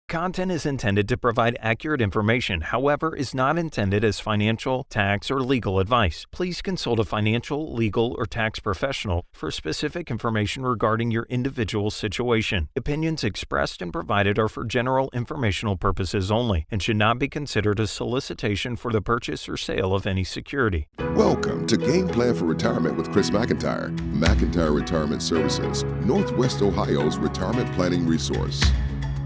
Content is intended to provide accurate information, however, is not intended as financial, tax, or legal advice. Please consult a financial, legal, or tax professional for specific information regarding your individual situation. Opinions expressed and provided are for general informational purposes only and should not be considered a solicitation for the purchase or sale of any security. Welcome to Game Plan for Retirement with Chris McIntire. McIntire Retirement Services, Northwest Ohio's retirement planning resource.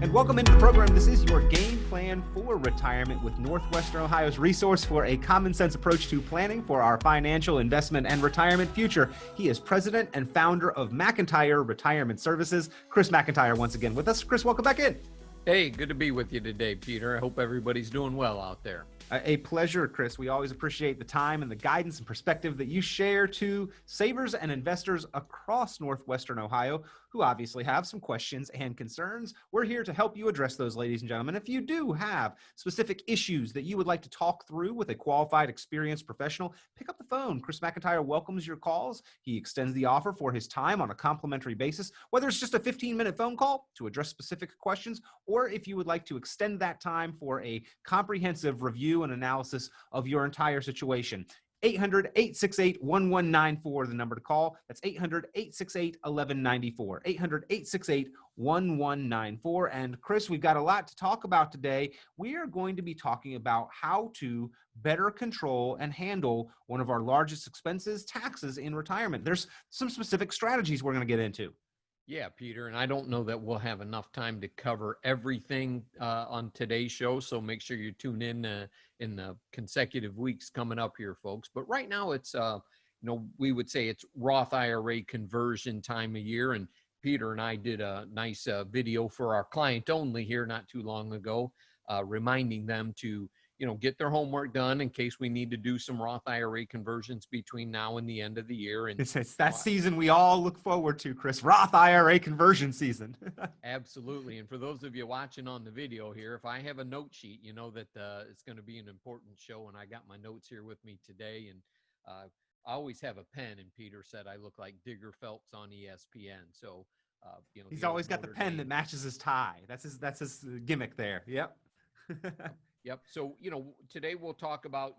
And welcome into the program. This is your Game Plan for Retirement with Northwestern Ohio's resource for a common sense approach to planning for our financial, investment, and retirement future. He is president and founder of McIntire Retirement Services. Chris McIntire once again with us. Chris, welcome back in. Hey, good to be with you today, Peter. I hope everybody's doing well out there. A pleasure, Chris. We always appreciate the time and the guidance and perspective that you share to savers and investors across Northwestern Ohio who obviously have some questions and concerns. We're here to help you address those, ladies and gentlemen. If you do have specific issues that you would like to talk through with a qualified, experienced professional, pick up the phone. Chris McIntire welcomes your calls. He extends the offer for his time on a complimentary basis, whether it's just a 15-minute phone call to address specific questions, or if you would like to extend that time for a comprehensive review and analysis of your entire situation. 800-868-1194, the number to call. That's 800-868-1194. 800-868-1194. And Chris, we've got a lot to talk about today. We are going to be talking about how to better control and handle one of our largest expenses, taxes in retirement. There's some specific strategies we're going to get into. Yeah, Peter, and I don't know that we'll have enough time to cover everything on today's show, so make sure you tune in the consecutive weeks coming up here, folks. But right now it's, we would say it's Roth IRA conversion time of year, and Peter and I did a nice video for our client only here not too long ago, reminding them to get their homework done in case we need to do some Roth IRA conversions between now and the end of the year. And it's that season we all look forward to, Chris, Roth IRA conversion season. Absolutely. And for those of you watching on the video here, if I have a note sheet, you know that it's going to be an important show. And I got my notes here with me today. And I always have a pen. And Peter said I look like Digger Phelps on ESPN. So, he's always got the pen that matches his tie. That's his gimmick there. Yep. Yep. So, today we'll talk about,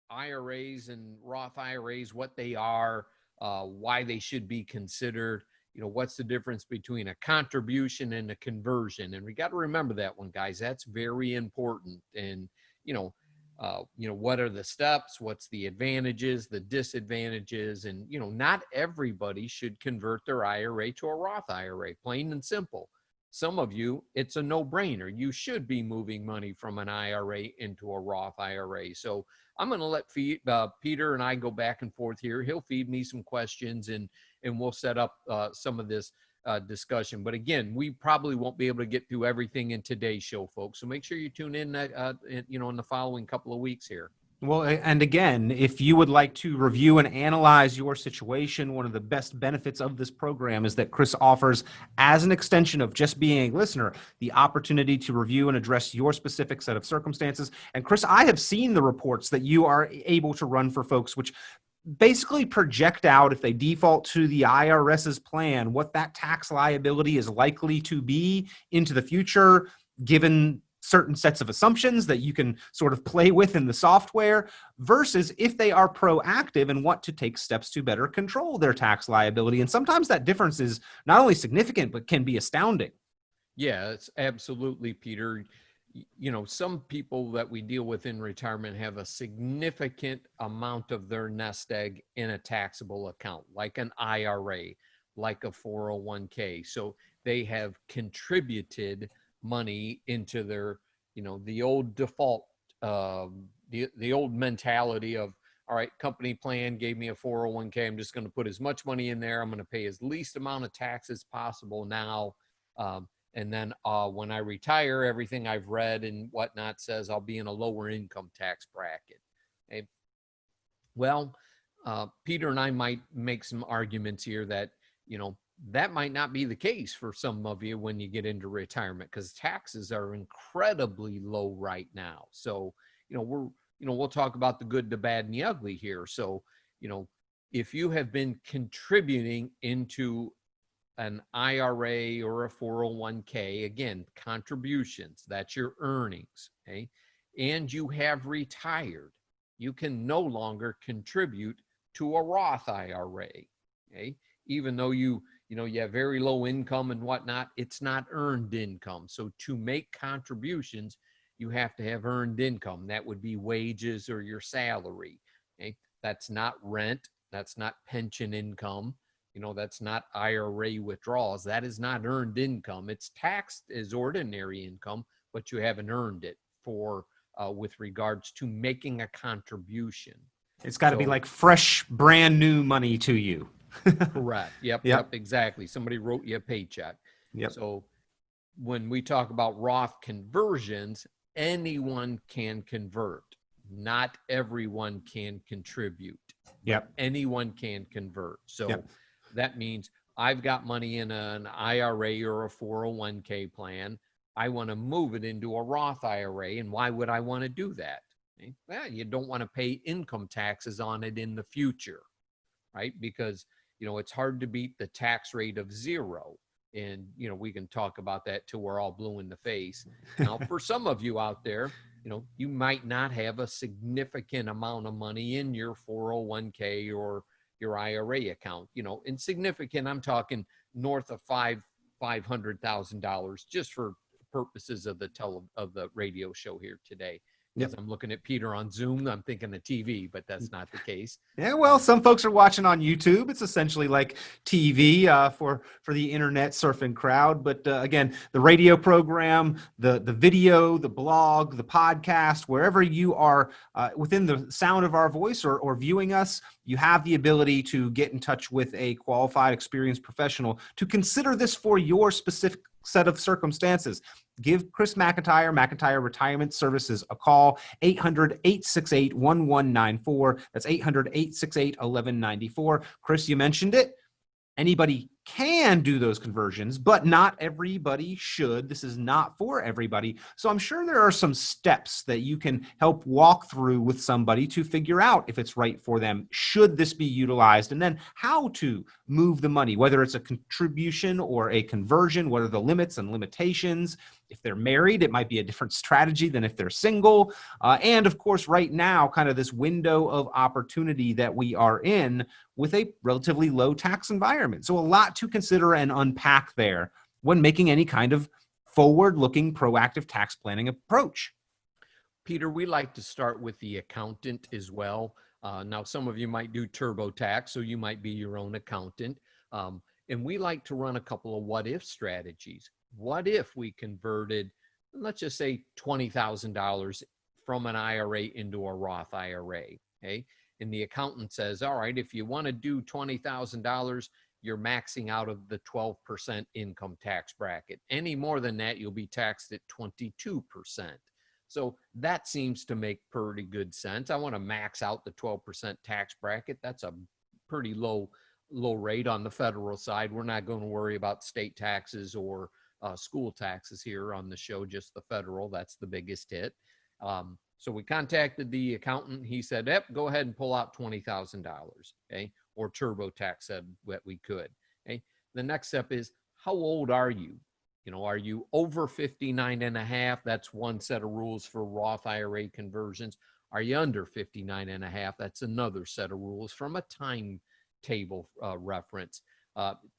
IRAs and Roth IRAs, what they are, why they should be considered, what's the difference between a contribution and a conversion. And we got to remember that one, guys. That's very important. And, what are the steps? What's the advantages, the disadvantages? And, not everybody should convert their IRA to a Roth IRA, plain and simple. Some of you, it's a no-brainer. You should be moving money from an IRA into a Roth IRA. So I'm going to let Peter and I go back and forth here. He'll feed me some questions, and we'll set up some of this discussion. But again, we probably won't be able to get through everything in today's show, folks. So make sure you tune in, in the following couple of weeks here. Well, and again, if you would like to review and analyze your situation, one of the best benefits of this program is that Chris offers, as an extension of just being a listener, the opportunity to review and address your specific set of circumstances. And Chris, I have seen the reports that you are able to run for folks, which basically project out, if they default to the IRS's plan, what that tax liability is likely to be into the future, given certain sets of assumptions that you can sort of play with in the software, versus if they are proactive and want to take steps to better control their tax liability. And sometimes that difference is not only significant, but can be astounding. Yeah, it's absolutely, Peter. Some people that we deal with in retirement have a significant amount of their nest egg in a taxable account, like an IRA, like a 401k. So they have contributed money into their, the old default, the old mentality of, all right, company plan gave me a 401k. I'm just going to put as much money in there. I'm going to pay as least amount of taxes possible now. And then when I retire, everything I've read and whatnot says I'll be in a lower income tax bracket. Okay. Well, Peter and I might make some arguments here that, that might not be the case for some of you when you get into retirement, because taxes are incredibly low right now. So, we'll talk about the good, the bad, and the ugly here. So, if you have been contributing into an IRA or a 401k, again, contributions, that's your earnings, okay? And you have retired, you can no longer contribute to a Roth IRA, okay? Even though you have very low income and whatnot, it's not earned income. So to make contributions, you have to have earned income. That would be wages or your salary, okay? That's not rent, that's not pension income. That's not IRA withdrawals. That is not earned income. It's taxed as ordinary income, but you haven't earned it for with regards to making a contribution. It's got to be like fresh, brand new money to you. Correct. Yep, exactly. Somebody wrote you a paycheck. Yep. So when we talk about Roth conversions, anyone can convert. Not everyone can contribute. Yep. Anyone can convert. So yep. That means I've got money in an IRA or a 401k plan. I want to move it into a Roth IRA. And why would I want to do that? Well, you don't want to pay income taxes on it in the future, right? Because, it's hard to beat the tax rate of 0. And, we can talk about that till we're all blue in the face. Now, for some of you out there, you might not have a significant amount of money in your 401k or your IRA account. Insignificant, I'm talking north of $500,000 just for purposes of the radio show here today. Because I'm looking at Peter on Zoom, I'm thinking of TV, but that's not the case. Yeah, well, some folks are watching on YouTube. It's essentially like TV for the internet surfing crowd. But again, the radio program, the video, the blog, the podcast, wherever you are within the sound of our voice or viewing us, you have the ability to get in touch with a qualified, experienced professional to consider this for your specific set of circumstances. Give Chris McIntire Retirement Services a call, 800-868-1194. That's 800-868-1194. Chris, you mentioned it. Anybody can do those conversions, but not everybody should. This is not for everybody. So I'm sure there are some steps that you can help walk through with somebody to figure out if it's right for them. Should this be utilized? And then how to move the money, whether it's a contribution or a conversion, what are the limits and limitations? If they're married, it might be a different strategy than if they're single. And of course, right now, kind of this window of opportunity that we are in with a relatively low tax environment. So a lot to consider and unpack there when making any kind of forward-looking proactive tax planning approach. Peter, we like to start with the accountant as well. Now, some of you might do TurboTax, so you might be your own accountant. And we like to run a couple of what-if strategies. What if we converted, let's just say $20,000 from an IRA into a Roth IRA, okay? And the accountant says, all right, if you want to do $20,000, you're maxing out of the 12% income tax bracket. Any more than that, you'll be taxed at 22%. So that seems to make pretty good sense. I want to max out the 12% tax bracket. That's a pretty low rate on the federal side. We're not going to worry about state taxes or school taxes here on the show, just the federal. That's the biggest hit. So we contacted the accountant. He said, yep, go ahead and pull out $20,000, okay? Or TurboTax said that we could, okay? The next step is, how old are you? Are you over 59 and a half? That's one set of rules for Roth IRA conversions. Are you under 59 and a half? That's another set of rules from a timetable reference.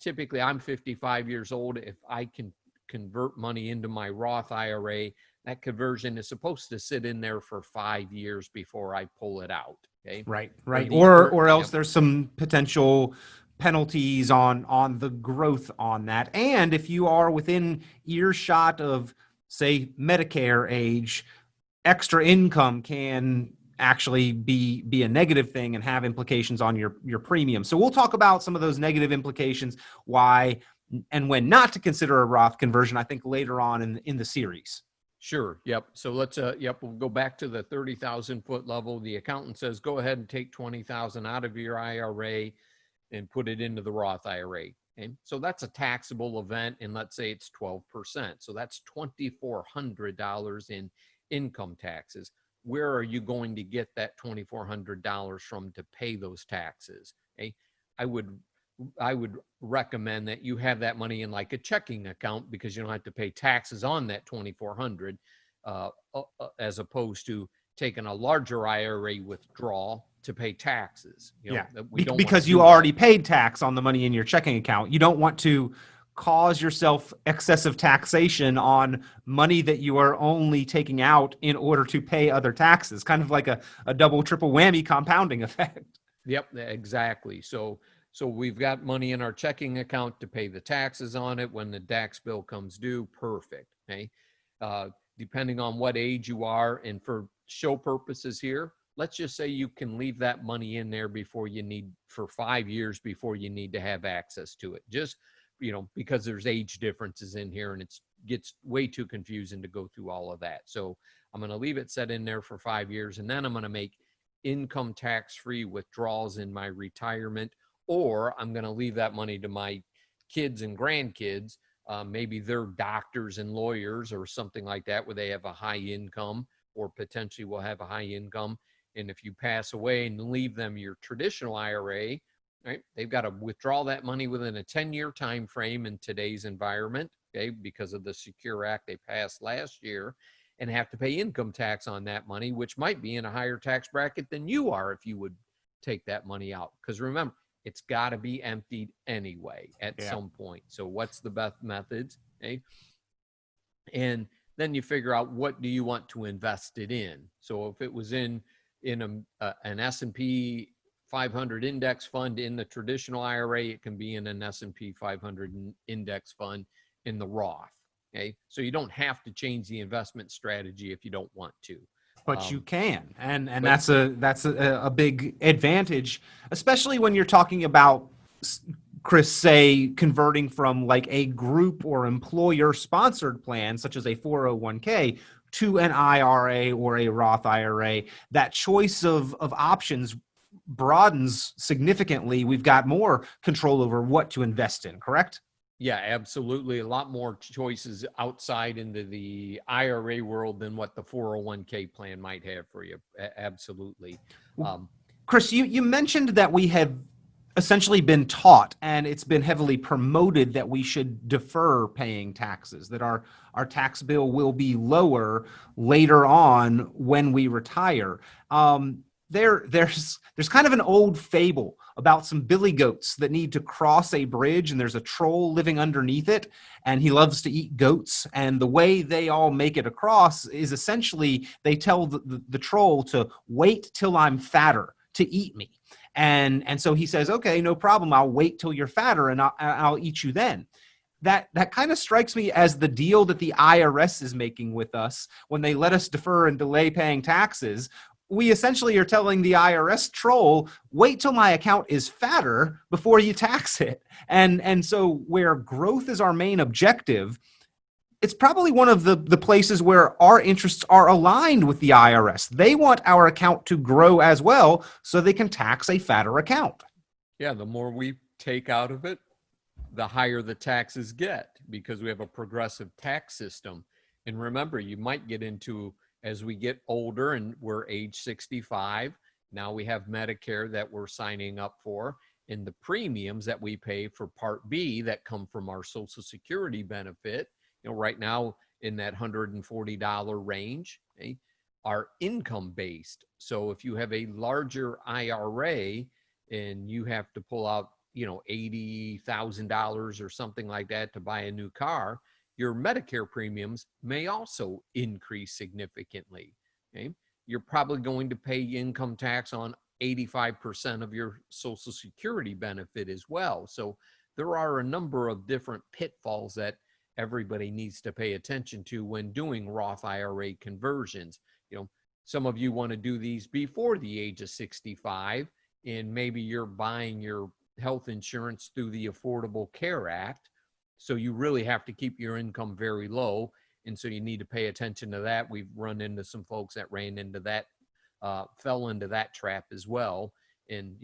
Typically, I'm 55 years old. If I can convert money into my Roth IRA, that conversion is supposed to sit in there for 5 years before I pull it out. Okay. Right. Or else there's some potential penalties on the growth on that. And if you are within earshot of, say, Medicare age, extra income can actually be a negative thing and have implications on your premium. So we'll talk about some of those negative implications, why and when not to consider a Roth conversion, I think later on in the series. Sure. Yep. So let's, we'll go back to the 30,000 foot level. The accountant says, go ahead and take 20,000 out of your IRA and put it into the Roth IRA. Okay. So that's a taxable event. And let's say it's 12%. So that's $2,400 in income taxes. Where are you going to get that $2,400 from to pay those taxes? Okay. I would I would recommend that you have that money in like a checking account, because you don't have to pay taxes on that 2,400, as opposed to taking a larger IRA withdrawal to pay taxes. You know, Yeah, that we don't want because to you do already that. paid tax on the money in your checking account. You don't want to cause yourself excessive taxation on money that you are only taking out in order to pay other taxes, kind of like a double, triple whammy compounding effect. Yep, exactly. So we've got money in our checking account to pay the taxes on it when the tax bill comes due. Perfect. Okay. Depending on what age you are, and for show purposes here, let's just say you can leave that money in there before you need, for 5 years before you need to have access to it. Just, because there's age differences in here, and it gets way too confusing to go through all of that. So I'm going to leave it set in there for 5 years, and then I'm going to make income tax-free withdrawals in my retirement, or I'm going to leave that money to my kids and grandkids. Maybe they're doctors and lawyers or something like that, where they have a high income, or potentially will have a high income. And if you pass away and leave them your traditional IRA, right, they've got to withdraw that money within a 10-year time frame in today's environment, okay, because of the Secure Act they passed last year, and have to pay income tax on that money, which might be in a higher tax bracket than you are if you would take that money out. Because remember, it's got to be emptied anyway at some point. So what's the best methods? Okay? And then you figure out, what do you want to invest it in? So if it was in an S&P 500 index fund in the traditional IRA, it can be in an S&P 500 index fund in the Roth. Okay, so you don't have to change the investment strategy if you don't want to. But you can, and that's a big advantage, especially when you're talking about, Chris, say converting from like a group or employer sponsored plan, such as a 401k, to an IRA or a Roth IRA. That choice of options broadens significantly. We've got more control over what to invest in, correct? Yeah, absolutely. A lot more choices outside into the IRA world than what the 401k plan might have for you. Absolutely. Chris, you mentioned that we have essentially been taught, and it's been heavily promoted, that we should defer paying taxes, that our tax bill will be lower later on when we retire. There's kind of an old fable about some billy goats that need to cross a bridge, and there's a troll living underneath it, and he loves to eat goats. And the way they all make it across is essentially they tell the troll to wait till I'm fatter to eat me. And so he says, okay, no problem. I'll wait till you're fatter, and I'll eat you then. That kind of strikes me as the deal that the IRS is making with us when they let us defer and delay paying taxes. We essentially are telling the IRS troll, wait till my account is fatter before you tax it. And so where growth is our main objective, it's probably one of the places where our interests are aligned with the IRS. They want our account to grow as well, so they can tax a fatter account. Yeah, the more we take out of it, the higher the taxes get, because we have a progressive tax system. And remember, you might get into, as we get older and we're age 65, now we have Medicare that we're signing up for, and the premiums that we pay for Part B that come from our Social Security benefit, right now in that $140 range, okay, are income based. So if you have a larger IRA and you have to pull out, $80,000 or something like that to buy a new car, your Medicare premiums may also increase significantly. Okay? You're probably going to pay income tax on 85% of your Social Security benefit as well. So there are a number of different pitfalls that everybody needs to pay attention to when doing Roth IRA conversions. Some of you want to do these before the age of 65, and maybe you're buying your health insurance through the Affordable Care Act. So you really have to keep your income very low. And so you need to pay attention to that. We've run into some folks that ran into that, fell into that trap as well. And,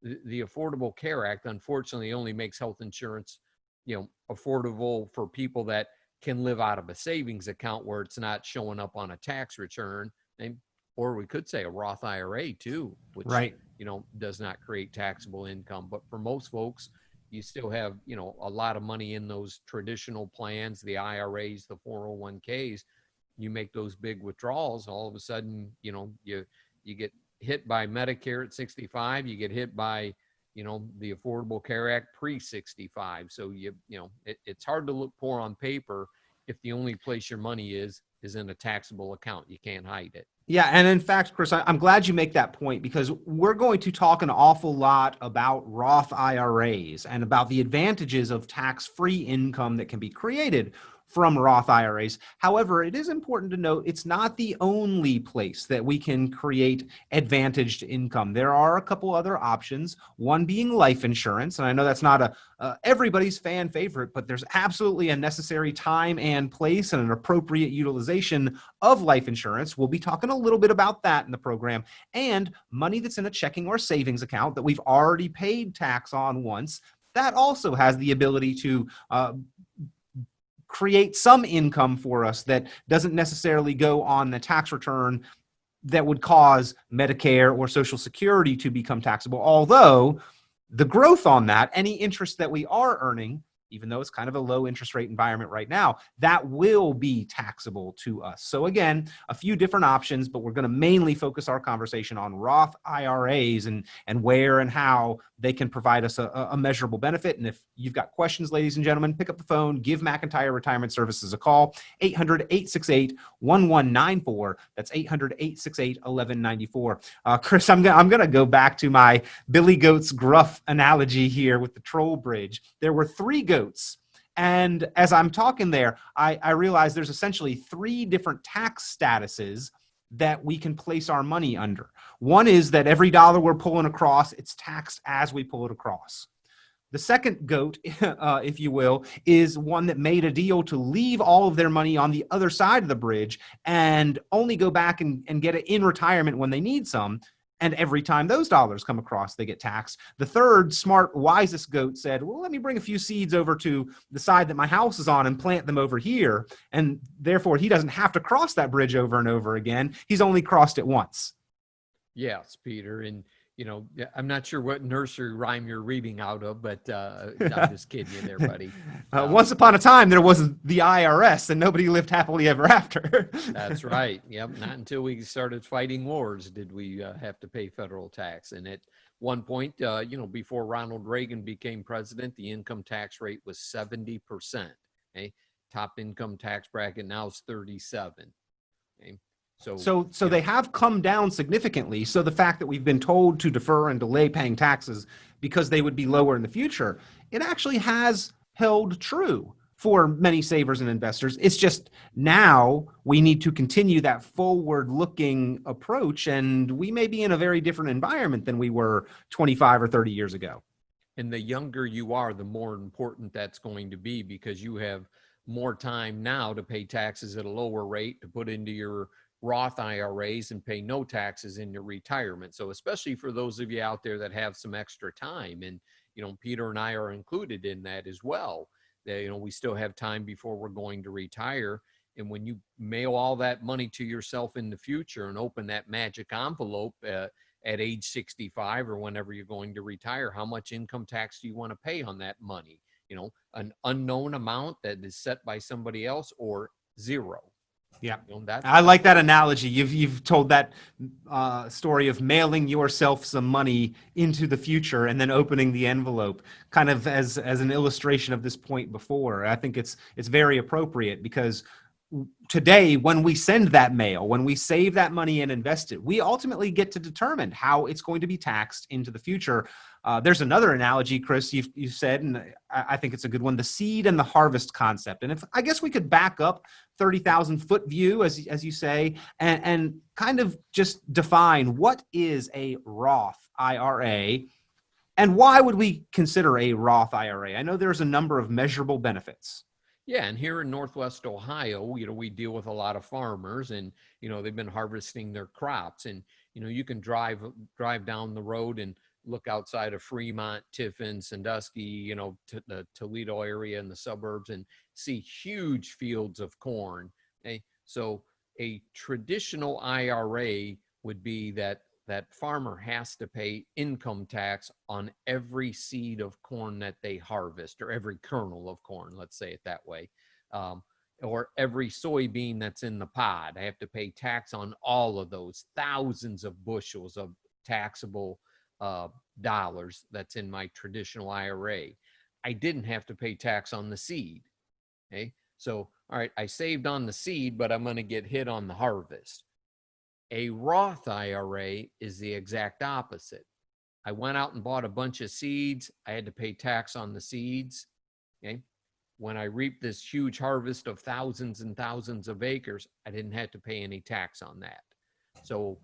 the Affordable Care Act, unfortunately, only makes health insurance, affordable for people that can live out of a savings account where it's not showing up on a tax return. Or we could say a Roth IRA too, which, right, does not create taxable income. But for most folks, you still have, a lot of money in those traditional plans, the IRAs, the 401ks. You make those big withdrawals, all of a sudden, you get hit by Medicare at 65, you get hit by, the Affordable Care Act pre-65. So it's hard to look poor on paper if the only place your money is in a taxable account. You can't hide it. Yeah, and in fact, Chris, I'm glad you make that point, because we're going to talk an awful lot about Roth IRAs and about the advantages of tax-free income that can be created from Roth IRAs. However, it is important to note it's not the only place that we can create advantaged income. There are a couple other options, one being life insurance. And I know that's not everybody's fan favorite, but there's absolutely a necessary time and place and an appropriate utilization of life insurance. We'll be talking a little bit about that in the program. And money that's in a checking or savings account that we've already paid tax on once, that also has the ability to create some income for us that doesn't necessarily go on the tax return that would cause Medicare or Social Security to become taxable. Although the growth on that, any interest that we are earning, even though it's kind of a low interest rate environment right now, that will be taxable to us. So again, a few different options, but we're going to mainly focus our conversation on Roth IRAs and where and how they can provide us a measurable benefit. And if you've got questions, ladies and gentlemen, pick up the phone, give McIntire Retirement Services a call, 800-868-1194. That's 800-868-1194. Chris, I'm going to go back to my Billy Goat's gruff analogy here with the troll bridge. There were 3 goats. And as I'm talking there, I realize there's essentially 3 different tax statuses that we can place our money under. One is that every dollar we're pulling across, it's taxed as we pull it across. The second goat, if you will, is one that made a deal to leave all of their money on the other side of the bridge and only go back and get it in retirement when they need some. And every time those dollars come across, they get taxed. The third, smart, wisest goat said, well, let me bring a few seeds over to the side that my house is on and plant them over here. And therefore, he doesn't have to cross that bridge over and over again. He's only crossed it once. Yes, Peter. And, I'm not sure what nursery rhyme you're reading out of, but I'm just kidding you there, buddy. Once upon a time, there was the IRS and nobody lived happily ever after. That's right. Yep. Not until we started fighting wars did we have to pay federal tax. And at one point, before Ronald Reagan became president, the income tax rate was 70%. Okay? Top income tax bracket now is 37%. Okay? So they have come down significantly. So the fact that we've been told to defer and delay paying taxes because they would be lower in the future, it actually has held true for many savers and investors. It's just now we need to continue that forward-looking approach, and we may be in a very different environment than we were 25 or 30 years ago. And the younger you are, the more important that's going to be, because you have more time now to pay taxes at a lower rate, to put into your Roth IRAs and pay no taxes in your retirement. So especially for those of you out there that have some extra time, and Peter and I are included in that as well, that we still have time before we're going to retire. And when you mail all that money to yourself in the future and open that magic envelope at age 65 or whenever you're going to retire, how much income tax do you want to pay on that money? An unknown amount that is set by somebody else, or zero. Yeah, I like that analogy. You've told that story of mailing yourself some money into the future and then opening the envelope, kind of as an illustration of this point before. I think it's very appropriate, because today, when we send that mail, when we save that money and invest it, we ultimately get to determine how it's going to be taxed into the future. There's another analogy, Chris, you said, and I think it's a good one, the seed and the harvest concept. And if I guess we could back up 30,000 foot view, as you say, and kind of just define what is a Roth IRA and why would we consider a Roth IRA? I know there's a number of measurable benefits. Yeah, and here in Northwest Ohio, we deal with a lot of farmers, and they've been harvesting their crops, and you can drive down the road and look outside of Fremont, Tiffin, Sandusky, to the Toledo area and the suburbs, and see huge fields of corn. Okay? So a traditional IRA would be that that farmer has to pay income tax on every seed of corn that they harvest, or every kernel of corn, let's say it that way, or every soybean that's in the pod. I have to pay tax on all of those thousands of bushels of taxable dollars that's in my traditional IRA. I didn't have to pay tax on the seed. Okay, so all right, I saved on the seed, but I'm going to get hit on the harvest. A Roth IRA is the exact opposite. I went out and bought a bunch of seeds. I had to pay tax on the seeds. Okay. When I reaped this huge harvest of thousands and thousands of acres, I didn't have to pay any tax on that. So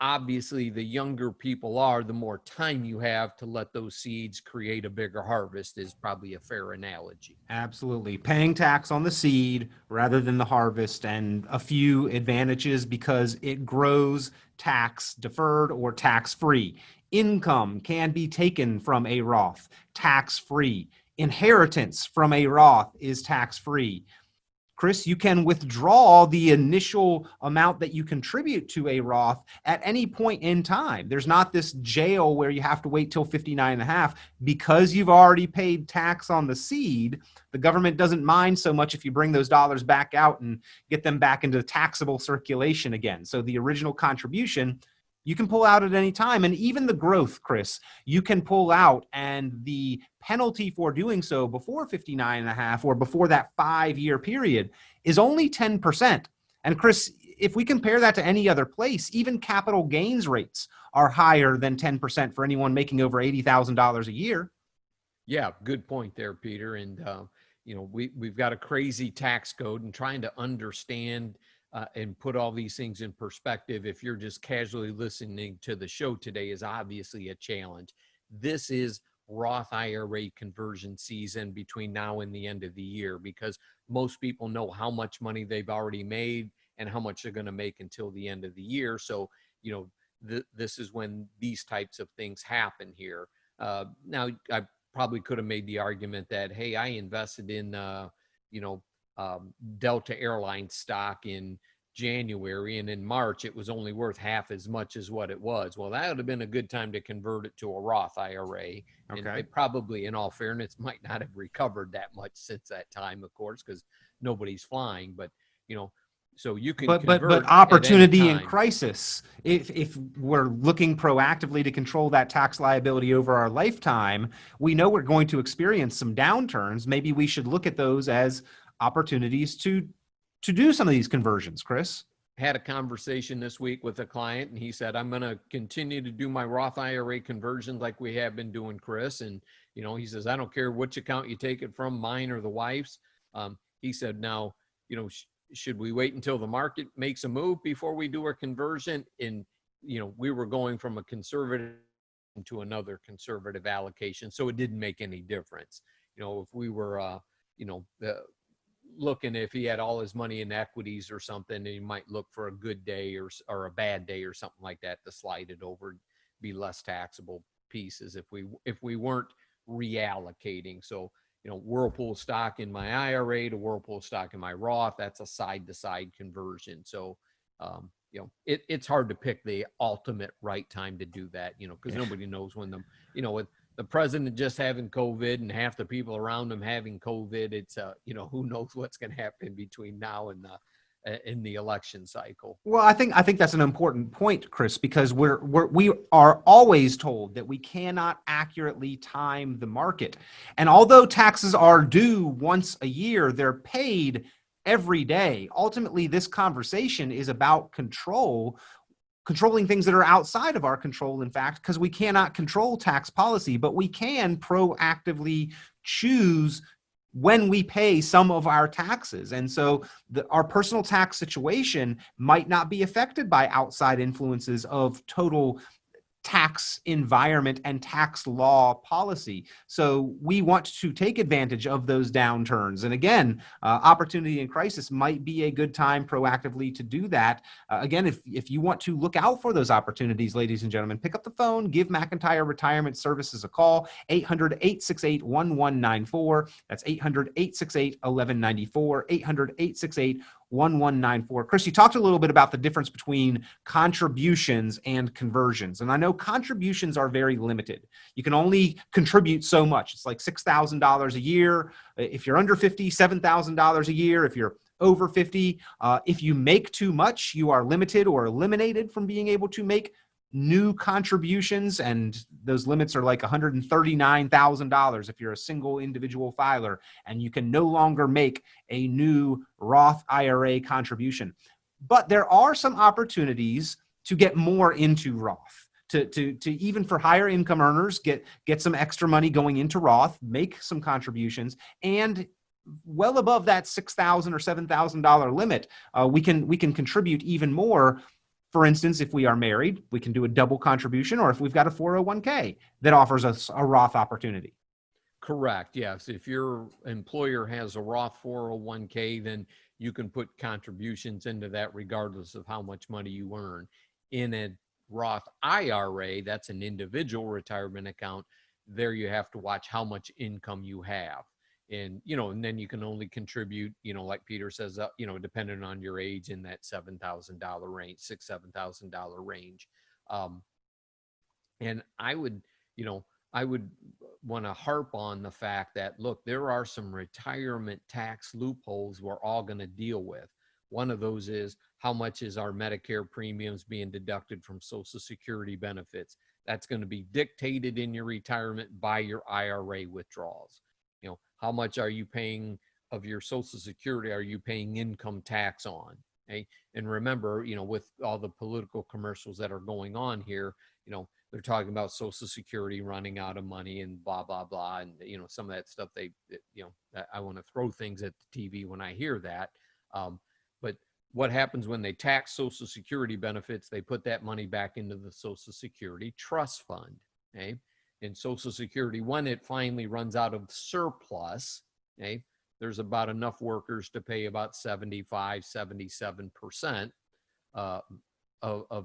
obviously, the younger people are, the more time you have to let those seeds create a bigger harvest is probably a fair analogy. Absolutely. Paying tax on the seed rather than the harvest, and a few advantages because it grows tax deferred or tax free. Income can be taken from a Roth tax free. Inheritance from a Roth is tax free. Chris, you can withdraw the initial amount that you contribute to a Roth at any point in time. There's not this jail where you have to wait till 59 and a half. Because you've already paid tax on the seed, the government doesn't mind so much if you bring those dollars back out and get them back into taxable circulation again. So the original contribution, you can pull out at any time. And even the growth, Chris, you can pull out, and the penalty for doing so before 59 and a half or before that 5-year period is only 10%. And Chris, if we compare that to any other place, even capital gains rates are higher than 10% for anyone making over $80,000 a year. Yeah, good point there, Peter. And, we've got a crazy tax code, and trying to understand and put all these things in perspective, if you're just casually listening to the show today, is obviously a challenge. This is Roth IRA conversion season between now and the end of the year, because most people know how much money they've already made and how much they're going to make until the end of the year. So, this is when these types of things happen here. Now, I probably could have made the argument that, hey, I invested in, Delta Airlines stock in January, and in March it was only worth half as much as what it was. Well, that would have been a good time to convert it to a Roth IRA. Okay. And it probably, in all fairness, might not have recovered that much since that time, of course, because nobody's flying. But so you can but opportunity in crisis. If we're looking proactively to control that tax liability over our lifetime, we know we're going to experience some downturns. Maybe we should look at those as opportunities to do some of these conversions. Chris? Had a conversation this week with a client, and he said, I'm going to continue to do my Roth IRA conversions like we have been doing, Chris. And, he says, I don't care which account you take it from, mine or the wife's. He said, now, should we wait until the market makes a move before we do our conversion? And, we were going from a conservative to another conservative allocation, so it didn't make any difference. If we were, looking, if he had all his money in equities or something, and he might look for a good day or a bad day or something like that to slide it over, be less taxable pieces if we weren't reallocating. So, Whirlpool stock in my IRA to Whirlpool stock in my Roth, that's a side to side conversion. So, it's hard to pick the ultimate right time to do that, because nobody knows when with the president just having COVID and half the people around him having COVID, it's who knows what's going to happen between now and in the election cycle. Well, I think that's an important point, Chris, because we are always told that we cannot accurately time the market. And although taxes are due once a year, they're paid every day. Ultimately, this conversation is about controlling things that are outside of our control, in fact, because we cannot control tax policy, but we can proactively choose when we pay some of our taxes. And so our personal tax situation might not be affected by outside influences of total tax environment and tax law policy. So we want to take advantage of those downturns. And again, opportunity in crisis might be a good time proactively to do that. Again, if you want to look out for those opportunities, ladies and gentlemen, pick up the phone, give McIntire Retirement Services a call, 800-868-1194. That's 800-868-1194, 800-868-1194. EP1024. Chris, you talked a little bit about the difference between contributions and conversions. And I know contributions are very limited. You can only contribute so much. It's like $6,000 a year. If you're under 50, $7,000 a year. If you're over 50, if you make too much, you are limited or eliminated from being able to make new contributions, and those limits are like $139,000 if you're a single individual filer, and you can no longer make a new Roth IRA contribution. But there are some opportunities to get more into Roth, to even for higher income earners, get some extra money going into Roth, make some contributions, and well above that $6,000 or $7,000 limit, we can contribute even more. For instance, if we are married, we can do a double contribution, or if we've got a 401k that offers us a Roth opportunity. Correct. Yes. If your employer has a Roth 401k, then you can put contributions into that regardless of how much money you earn. In a Roth IRA, that's an individual retirement account. There you have to watch how much income you have. And, and then you can only contribute, like Peter says, depending on your age, in that $7,000 range, $7,000 range. And I would want to harp on the fact that, look, there are some retirement tax loopholes we're all going to deal with. One of those is, how much is our Medicare premiums being deducted from Social Security benefits? That's going to be dictated in your retirement by your IRA withdrawals. How much are you paying of your Social Security? Are you paying income tax on? Okay? And remember, with all the political commercials that are going on here, they're talking about Social Security running out of money and blah, blah, blah. And, some of that stuff, I want to throw things at the TV when I hear that. But what happens when they tax Social Security benefits? They put that money back into the Social Security Trust Fund. Okay? In Social Security, when it finally runs out of surplus, okay, there's about enough workers to pay about 75, 77% of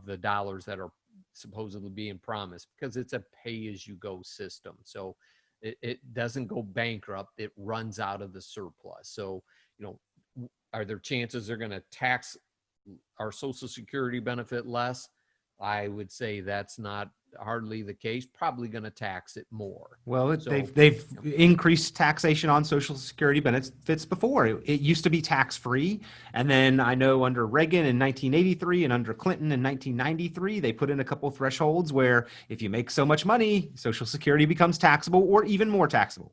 the dollars that are supposedly being promised, because it's a pay-as-you-go system. So it doesn't go bankrupt. It runs out of the surplus. So, are there chances they're going to tax our Social Security benefit less? I would say that's not hardly the case. Probably going to tax it more. Well, they've increased taxation on Social Security benefits before. It used to be tax-free, and then I know under Reagan in 1983 and under Clinton in 1993, they put in a couple thresholds where if you make so much money, Social Security becomes taxable or even more taxable.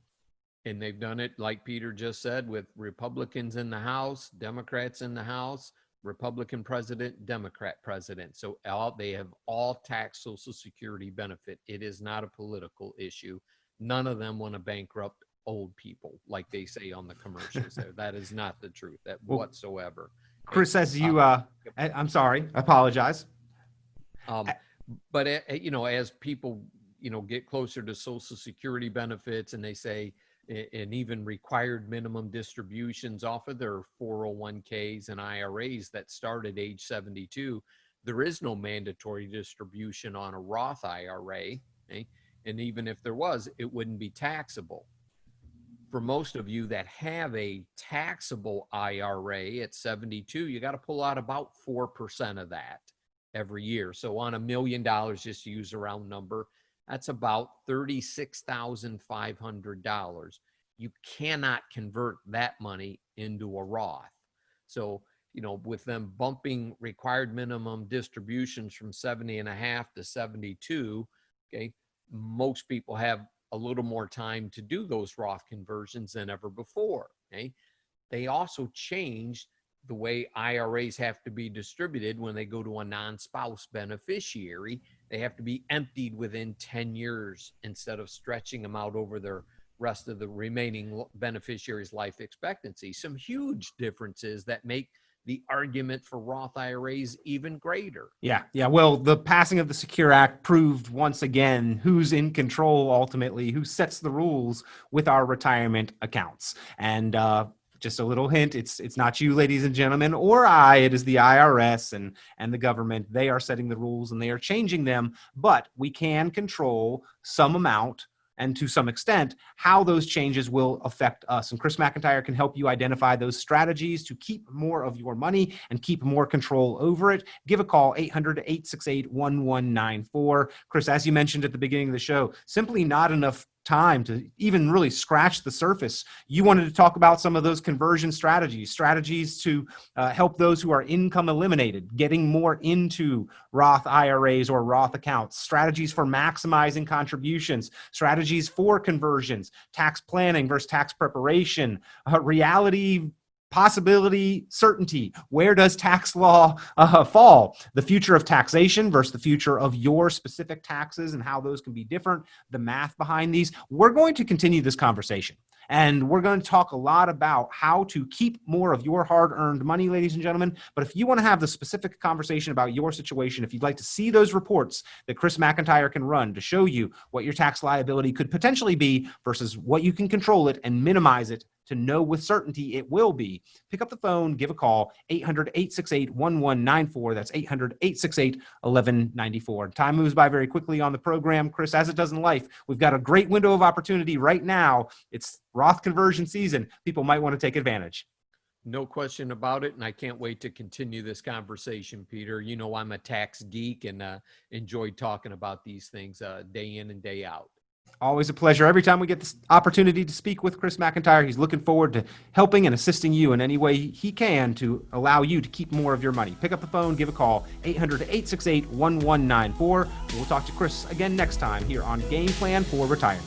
And they've done it, like Peter just said, with Republicans in the House, Democrats in the House, Republican president, Democrat president. So they have all taxed Social Security benefit. It is not a political issue. None of them want to bankrupt old people, like they say on the commercials there. That is not the truth whatsoever. Chris, as you, I'm sorry, I apologize. But as people, get closer to Social Security benefits, and they say, and even required minimum distributions off of their 401ks and IRAs that start at age 72, there is no mandatory distribution on a Roth IRA. Okay? And even if there was, it wouldn't be taxable. For most of you that have a taxable IRA at 72, you got to pull out about 4% of that every year. So on $1 million, just to use a round number, that's about $36,500. You cannot convert that money into a Roth. So, with them bumping required minimum distributions from 70.5 to 72, okay, most people have a little more time to do those Roth conversions than ever before. Okay, they also changed the way IRAs have to be distributed when they go to a non-spouse beneficiary. They have to be emptied within 10 years instead of stretching them out over their rest of the remaining beneficiary's life expectancy. Some huge differences that make the argument for Roth IRAs even greater. Yeah. Well, the passing of the Secure Act proved once again who's in control ultimately, who sets the rules with our retirement accounts. And just a little hint, it's not you, ladies and gentlemen, or I. It is the IRS and the government. They are setting the rules and they are changing them, but we can control some amount and to some extent, how those changes will affect us. And Chris McIntire can help you identify those strategies to keep more of your money and keep more control over it. Give a call, 800-868-1194. Chris, as you mentioned at the beginning of the show, simply not enough time to even really scratch the surface. You wanted to talk about some of those conversion strategies to help those who are income eliminated, getting more into Roth IRAs or Roth accounts, strategies for maximizing contributions, strategies for conversions, tax planning versus tax preparation, reality, possibility, certainty. Where does tax law fall? The future of taxation versus the future of your specific taxes and how those can be different, the math behind these. We're going to continue this conversation. And we're going to talk a lot about how to keep more of your hard-earned money, ladies and gentlemen. But if you want to have the specific conversation about your situation, if you'd like to see those reports that Chris McIntire can run to show you what your tax liability could potentially be versus what you can control it and minimize it to know with certainty it will be, pick up the phone, give a call, 800-868-1194. That's 800-868-1194. Time moves by very quickly on the program, Chris, as it does in life. We've got a great window of opportunity right now. It's Roth conversion season. People might want to take advantage. No question about it, and I can't wait to continue this conversation, Peter. You know, I'm a tax geek and enjoy talking about these things day in and day out. Always a pleasure. Every time we get this opportunity to speak with Chris McIntire, he's looking forward to helping and assisting you in any way he can to allow you to keep more of your money. Pick up the phone, give a call, 800-868-1194. We'll talk to Chris again next time here on Game Plan for Retirement.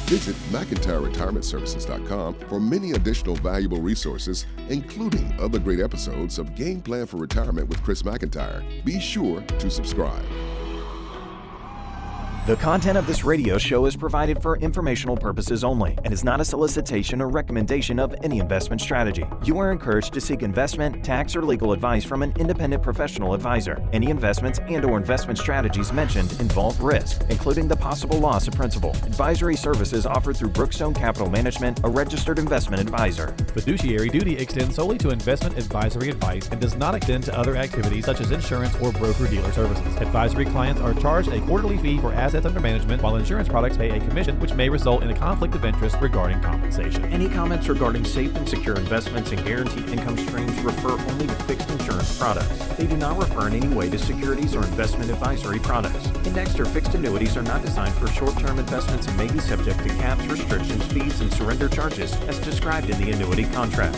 Visit McIntyreRetirementServices.com for many additional valuable resources, including other great episodes of Game Plan for Retirement with Chris McIntire. Be sure to subscribe. The content of this radio show is provided for informational purposes only and is not a solicitation or recommendation of any investment strategy. You are encouraged to seek investment, tax, or legal advice from an independent professional advisor. Any investments and/or investment strategies mentioned involve risk, including the possible loss of principal. Advisory services offered through Brookstone Capital Management, a registered investment advisor. Fiduciary duty extends solely to investment advisory advice and does not extend to other activities such as insurance or broker-dealer services. Advisory clients are charged a quarterly fee for assets under management, while insurance products pay a commission, which may result in a conflict of interest regarding compensation. Any comments regarding safe and secure investments and guaranteed income streams refer only to fixed insurance products. They do not refer in any way to securities or investment advisory products. Indexed or fixed annuities are not designed for short-term investments and may be subject to caps, restrictions, fees, and surrender charges as described in the annuity contract.